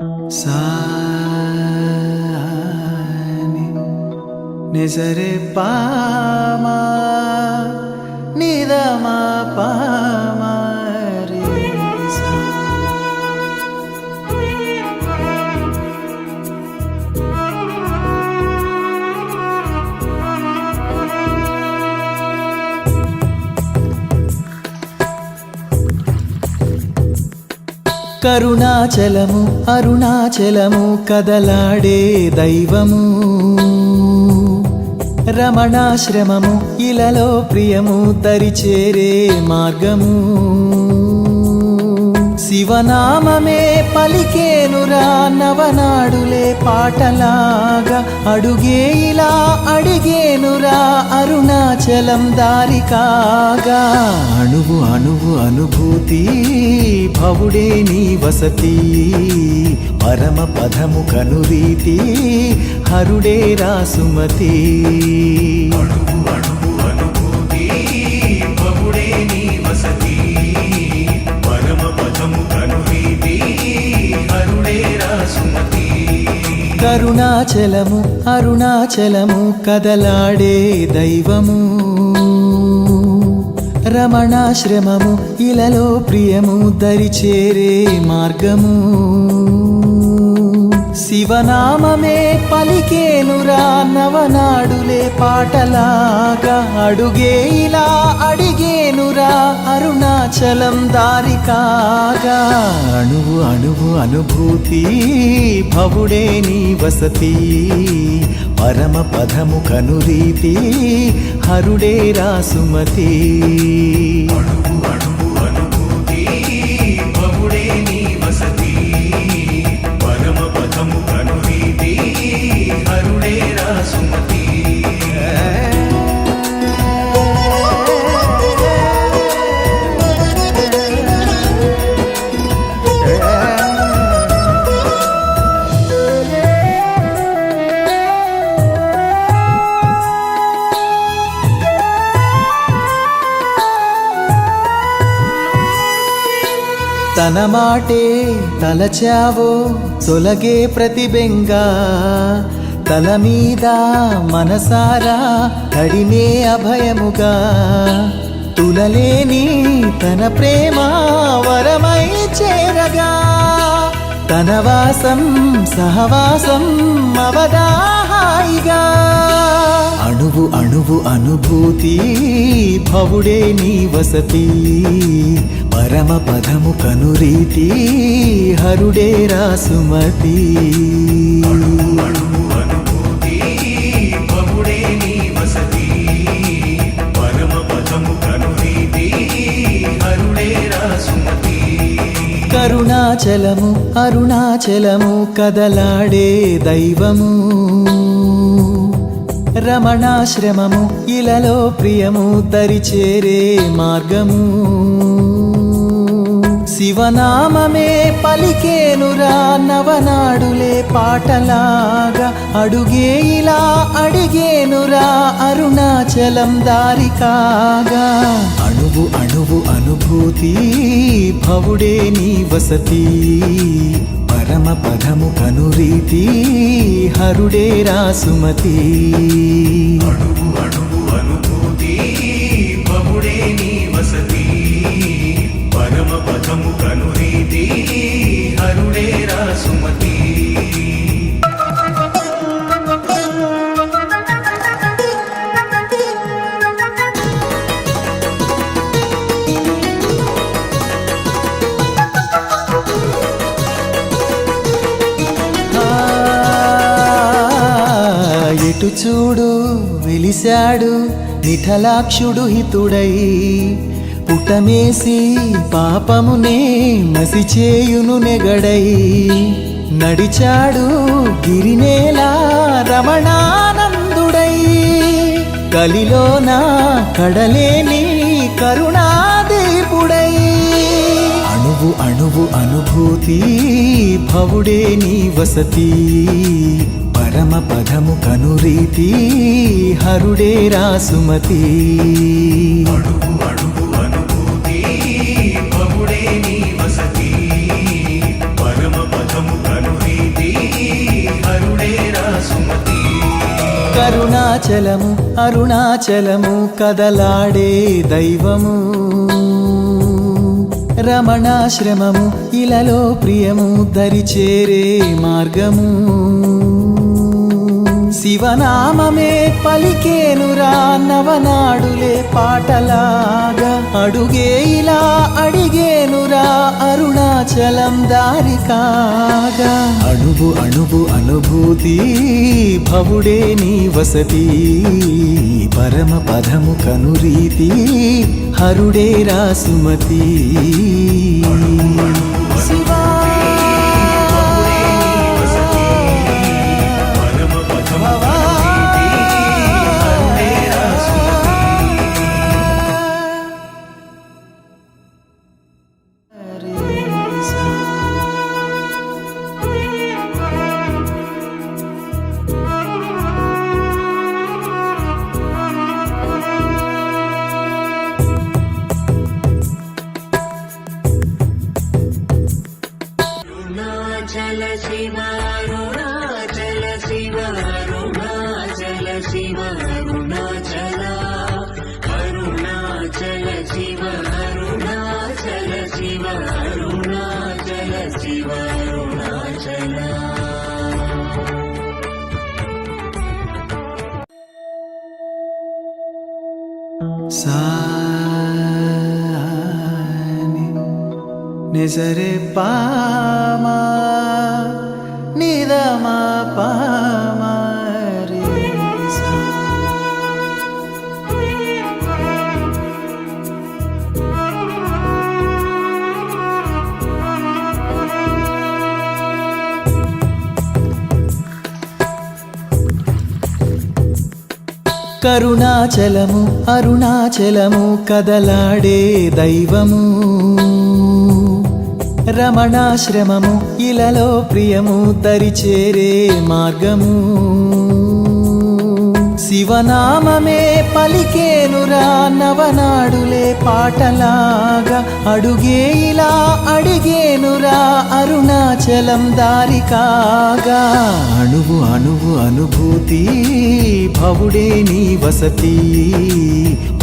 సాని నిజరే పామా నిదమా పామా రే సా. కరుణాచలము అరుణాచలము కదలాడే దైవము, రమణాశ్రమము ఇలలో ప్రియము దరిచేరే మార్గము. శివనామమే పలికేనురా నవనాడులే పాటలాగా, అడుగే ఇలా అడిగేనురా అరుణాచలం దారి కాగా. అణువు అణువు అనుభూతి భవుడే నీ వసతి, పరమ పదము కనురీతి హరుడే రాసుమతి. అణువు అణువు అనుభూతి భవుడే నీ వసతి, పరమ పదము కనురీతి హరుడే రాసుమతి. కరుణాచలము అరుణాచలము కదలాడే దైవము, రమణాశ్రమము ఇలలో ప్రియము దరిచేరే మార్గము. శివనామమే పలికేనురా నవనాడులే పాటలాగా, అడుగే ఇలా అడిగేనురా అరుణాచలం దారి కాగా. అణువు అణువు అనుభూతి భవుడే నీ వసతి, పరమ పదము కనురీతి హరుడే రాసుమతి. అణువు అణువు అనుభూతి భవుడే నీ వసతి, పరమ పదము కనురీతి హరుడే రాసుమతి. తన మాటే తలచావో తొలగే ప్రతిబెంగా, తల మీద మనసారా కడిమే అభయముగా. తులలేని తన ప్రేమ వరమై చేరగా, తన వాసం సహవాసం అవదాహాయిగా. అణువు అణువు అనుభూతి భవుడే నీ వసతి, పరమ పదము కనురీతి హరుడే రాసుమతి. అణువు అణువు అనుభూతి భవుడే నీ వసతి, పరమ పదము కనురీతి హరుడే రాసుమతి. కరుణాచలము అరుణాచలము కదలాడే దైవము, రమణాశ్రమము ఇలలో ప్రియము దరిచేరే మార్గము. శివనామమే పలికేనురా నవనాడులే పాటలాగా, అడుగే ఇలా అడిగేనురా అరుణాచలం దారి కాగా. అణువు అణువు అనుభూతి భవుడే నీ వసతి, పరమ పదము కనురీతి హరుడే రాసుమతి. అణువు అణువు అనుభూతి భవుడే నీ వసతి, పరమ పదము కనురీతి హరుడే రాసుమతి. ఎటు చూడు వెలిశాడు నిఠలాక్షుడు హితుడై, పుటమేసి పాపమునే మసిచేయును నెగడై. నడిచాడు గిరినేలా రమణానందుడై, కలిలోన కడలేని కరుణాదీపుడై. అణువు అణువు అనుభూతి భవుడే నీ వసతి, పరమ పదము కనురీతి హరుడే రాసుమతి. అణువు అణువు అనుభూతి భవుడే నీ వసతి, పరమ పదము కను కరుణాచలము అరుణాచలము కదలాడే దైవము రమణాశ్రమము ఇలలో ప్రియము దరిచేరే మార్గము శివనామమే పలికేనురా నవనాడులే పాటలాగా అడుగే ఇలా అడిగేనురా అరుణాచలం దారి కాగా అణువు అణువు అనుభూతి భవుడే నీ వసతి పరమ పదము కనురీతి హరుడే రాసుమతి శివా సాని నిజరే పామా నిదమా పామా రే సా కరుణాచలము అరుణాచలము కదలాడే దైవము రమణాశ్రమము ఇలలో ప్రియము దరిచేరే మార్గము శివనామమే పలికేనురా నవనాడులే పాటలాగా అడుగే ఇలా అడిగేనురా అరుణాచలం దారి కాగా అణువు అణువు అనుభూతి భవుడే నీ వసతి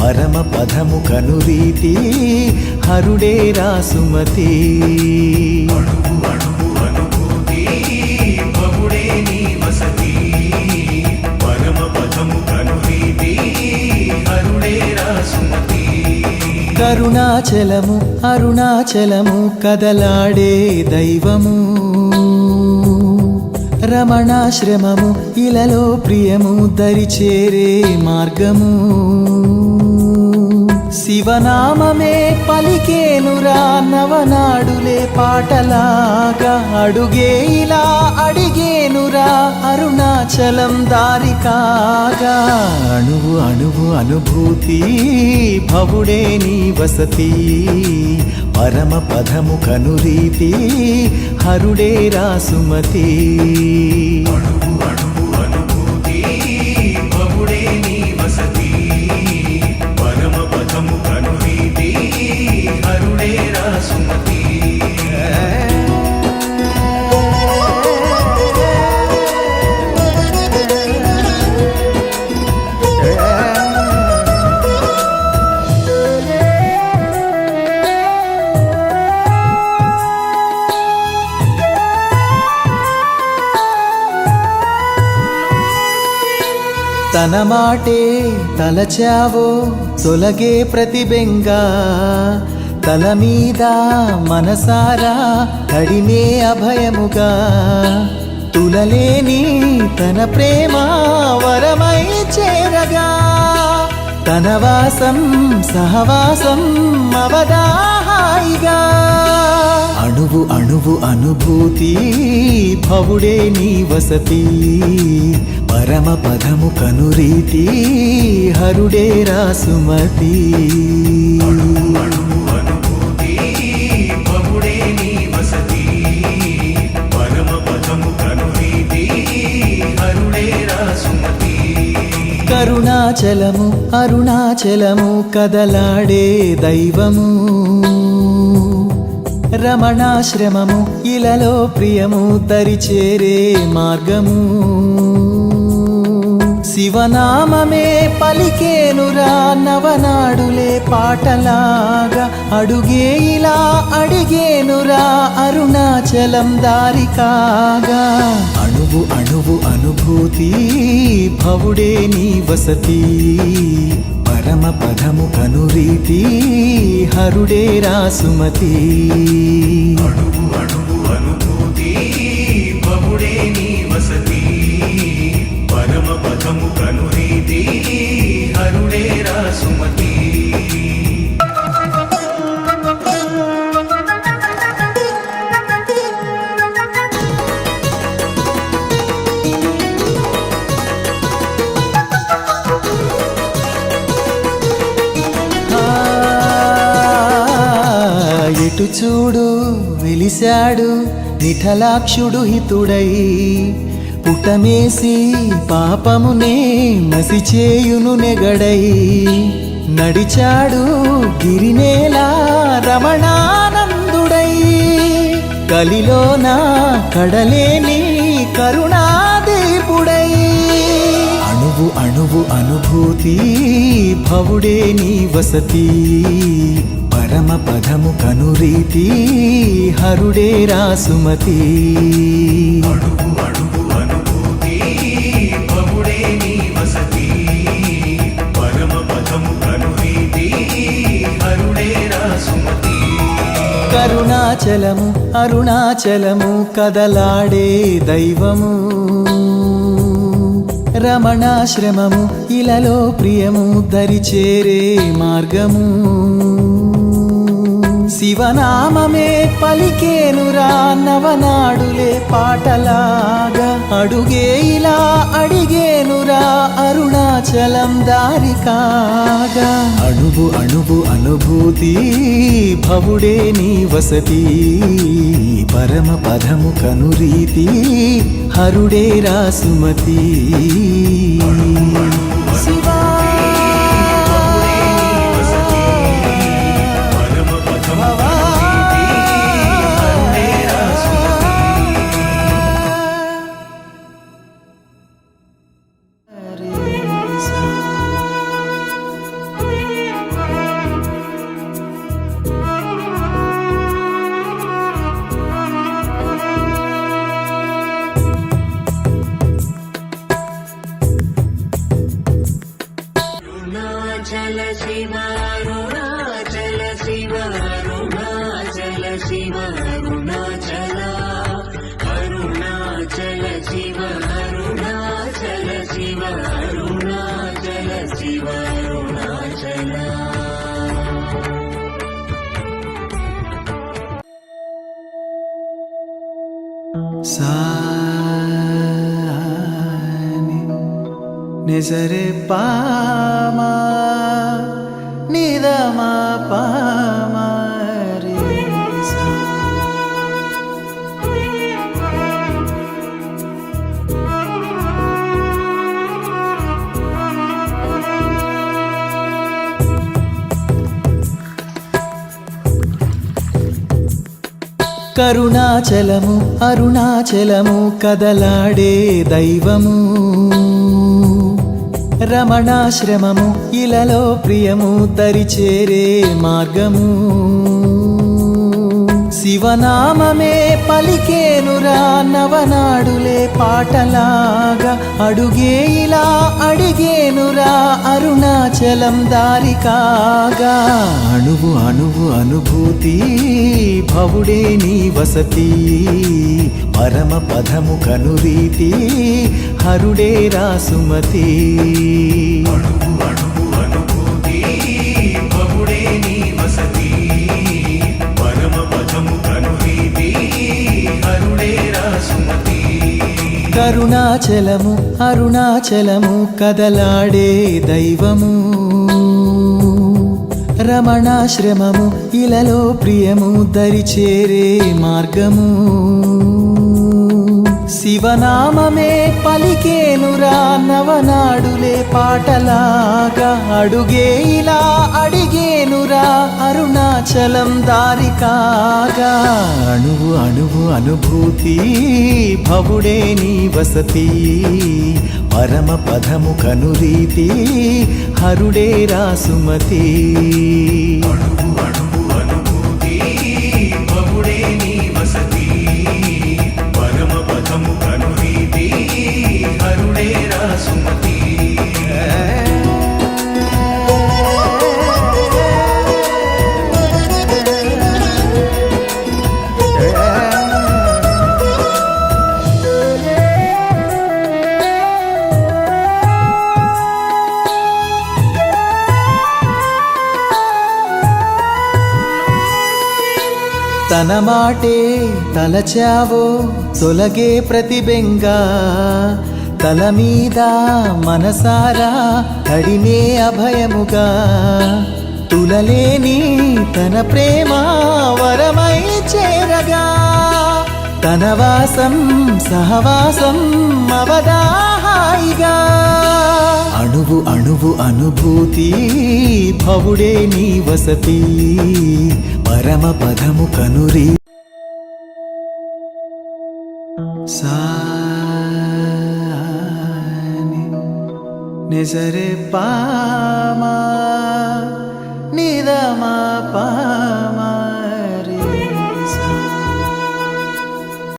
పరమ పదము కనురీతి హరుడే రాసుమతి అణువు అణువు అనుభూతి భవుడే నీ వసతి పరమ పదము కనురీతి హరుడే రాసుమతి కరుణాచలము అరుణాచలము కదలాడే దైవము రమణాశ్రమము ఇలలో ప్రియము దరిచేరే మార్గము శివనామమే పలికేనురా నవనాడులే పాటలాగా అడుగే ఇలా అడిగేనురా అరుణాచలం దారి కాగా అణువు అణువు అనుభూతి భవుడే నీ వసతి పరమ పదము కనురీతి హరుడే రాసుమతి అణువు అణువు అనుభూతి భవుడే నీ వసతి పరమ పదము కనురీతి హరుడే రాసుమతి తన మాటే తలచావో తొలగే ప్రతిబెంగా తల మీద మనసారా కడిమే అభయముగా తులలేని తన ప్రేమ వరమై చేరగా తన వాసం సహవాసం అవదాహాయిగా అణువు అణువు అనుభూతి భవుడే నీ వసతి పరమ పదము కనురీతి హరుడే రాసుమతి అణువు అణువు అనుభూతి భవుడే నీ వసతి పరమ పదము కనురీతి హరుడే రాసుమతి కరుణాచలము అరుణాచలము కదలాడే దైవము రమణాశ్రమము ఇలలో ప్రియము దరిచేరే మార్గము శివనామమే పలికేనురా నవనాడులే పాటలాగా అడుగే ఇలా అడిగేనురా అరుణాచలం దారి కాగా అణువు అణువు అనుభూతి భవుడే నీ వసతి పరమ పదము కనురీతి హరుడే రాసుమతి అణువు అణువు అనుభూతి బహుడే నీ వసతి పరమ పదము కనురీతి హరుడే రాసుమతి ఎటు చూడు వెలిశాడు నిఠలాక్షుడు హితుడై పుటమేసి పాపమునే మసిచేయును నెగడై నడిచాడు గిరినేలా రమణానందుడై కలిలోన కడలేని కరుణాదీపుడై అణువు అణువు అనుభూతి భవుడే నీ వసతి పరమ పదము కనురీతి హరుడే రాసుమతి అణువు అణువు అనుభూతి బహుడే నీ వసతి పరమ పదము కనురీతి హరుడే రాసుమతి కరుణాచలము అరుణాచలము కదలాడే దైవము రమణాశ్రమము ఇలలో ప్రియము దరిచేరే మార్గము శివనామమే పలికేనురా నవనాడులే పాటలాగా అడుగే ఇలా అడిగేనురా అరుణాచలం దారి కాగా అణువు అణువు అనుభూతి భవుడే నీ వసతి పరమ పదము కనురీతి హరుడే రాసుమతి శివా అరుణాచల శివ అరుణాచల శివ అరుణాచల శివ అరుణాచల అరుణాచల శివ అరుణాచల శివ అరుణాచల శివ అరుణాచల సాని నిజరే పామా నిదమా పామా రే సా. కరుణాచలము అరుణాచలము కదలాడే దైవము రమణాశ్రమము ఇలలో ప్రియము దరిచేరే మార్గము శివనామమే పలికేనురా నవనాడులే పాటలాగా అడుగే ఇలా అడిగేనురా అరుణాచలం దారి కాగా అణువు అణువు అనుభూతి భవుడే నీ వసతి పరమ పదము కనురీతి హరుడే రాసుమతి అణువు అణువు అనుభూతి బహుడే నీ వసతి పరమ పదము కనురీతి హరుడే రాసుమతి కరుణాచలము అరుణాచలము కదలాడే దైవము రమణాశ్రమము ఇలలో ప్రియము దరిచేరే మార్గము శివనామమే పలికేనురా నవనాడులే పాటలాగా అడుగే ఇలా అడిగేనురా అరుణాచలం దారి కాగా అణువు అణువు అనుభూతి భవుడే నీ వసతి పరమ పదము కనురీతి హరుడే రాసుమతి అణువు అణువు అనుభూతి బహుడే నీ వసతి పరమ పదము కనురీతి హరుడే రాసుమతి తన మాటే తలచావో తొలగే ప్రతిబెంగా తల మీద మనసారా కడిమే అభయముగా తులలేని తన ప్రేమ వరమై చేరగా తన వాసం సహవాసం అవదాహాయిగా అణువు అణువు అనుభూతి భవుడే నీ వసతి పరమ పదము కనురి సాని నిజరే పా